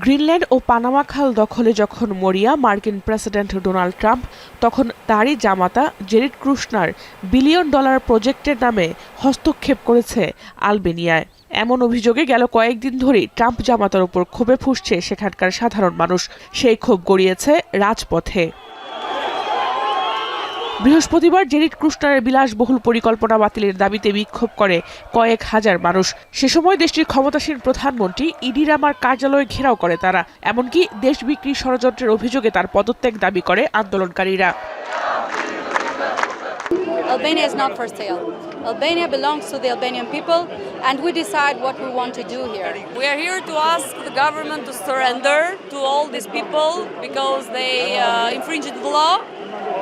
Greenland ও Panama খাল দখলে যখন মরিয়া মার্কিন প্রেসিডেন্ট ডোনাল্ড ট্রাম্প, তখন তারই জামাতা জেরিড কুশনার বিলিয়ন ডলার প্রজেক্টের নামে হস্তক্ষেপ করেছে আলবেনিয়ায়। এমন অভিযোগে গেল কয়েকদিন ধরেই ট্রাম্প জামাতার উপর ক্ষোভে ফুঁসছে সেখানকার সাধারণ মানুষ। সেই ক্ষোভ গড়িয়েছে রাজপথে। বৃহস্পতিবার জেরিড কুশনারের বিলাসবহুল পরিকল্পনা বাতিলের দাবিতে বিক্ষোভ করে কয়েক হাজার মানুষ। সে সময় দেশটির ক্ষমতাসীন প্রধানমন্ত্রী ইডি রামার কার্যালয় ঘেরাও করে তারা। এমনকি দেশ বিক্রি ষড়যন্ত্রের অভিযোগে তার পদত্যাগ দাবি করে আন্দোলনকারীরা। Albania is not for sale. Albania belongs to the Albanian people and we decide what we want to do here. We are here to ask the government to surrender to all these people because they infringed the law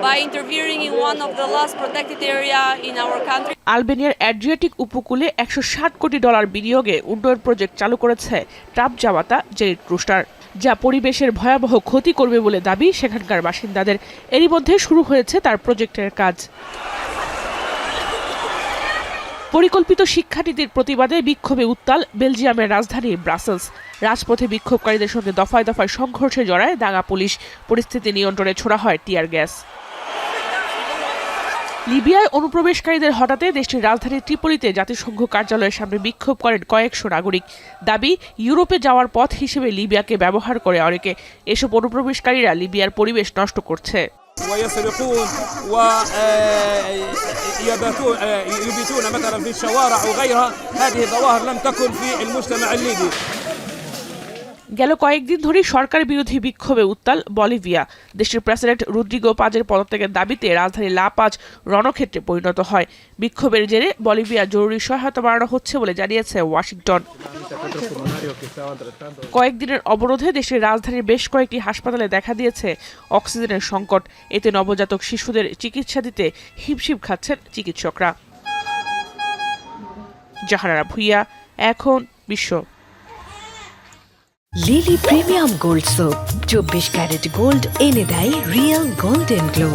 by interfering in one of the last protected area in our country. আলবেনিয়ার Adriatic উপকূলে $160 কোটি বিনিয়োগে উন্নয়ন project চালু করেছে Trump জামাতা জেরিড Kushner, যা পরিবেশের ভয়াবহ ক্ষতি করবে বলে দাবি সেখানকার বাসিন্দাদের। এরই মধ্যে শুরু হয়েছে তার প্রজেক্টের কাজ। পরিকল্পিত শিক্ষানীতির প্রতিবাদে বিক্ষোভে উত্তাল বেলজিয়ামের রাজধানী ব্রাসেলস। রাজপথে বিক্ষোভকারীদের সঙ্গে দফায় দফায় সংঘর্ষে জড়ায় দাঙ্গা পুলিশ। পরিস্থিতি নিয়ন্ত্রণে ছোড়া হয় টিয়ার গ্যাস। লিবিয়ায় অনুপ্রবেশকারীদের হঠাতে দেশটির রাজধানী ত্রিপোলিতে জাতিসংঘ কার্যালয়ের সামনে বিক্ষোভ করেন কয়েকশো নাগরিক। দাবি, ইউরোপে যাওয়ার পথ হিসেবে লিবিয়াকে ব্যবহার করে অনেকে। এসব অনুপ্রবেশকারীরা লিবিয়ার পরিবেশ নষ্ট করছে। ويسرقون ويبيتون مثلا في الشوارع وغيرها. هذه ظواهر لم تكن في المجتمع الليبي. গেল কয়েকদিন ধরেই সরকার বিরোধী বিক্ষোভে উত্তাল বলিভিয়া। দেশটির প্রেসিডেন্ট রদ্রিগো পাজের পদত্যাগের দাবিতে রাজধানী লা পাজ রণক্ষেত্রে পরিণত হয়। বিক্ষোভের জেরে বলিভিয়া জরুরি সহায়তা বাড়ানো হচ্ছে বলে জানিয়েছে ওয়াশিংটন। কয়েকদিনের অবরোধে দেশের রাজধানীর বেশ কয়েকটি হাসপাতালে দেখা দিয়েছে অক্সিজেনের সংকট। এতে নবজাতক শিশুদের চিকিৎসা দিতে হিমশিম খাচ্ছেন চিকিৎসকরা। জাহানারা ভুইয়া, এখন বিশ্ব। Lily premium gold soap 24 carat gold এনে দেয় রিয়েল গোল্ডেন গ্লো।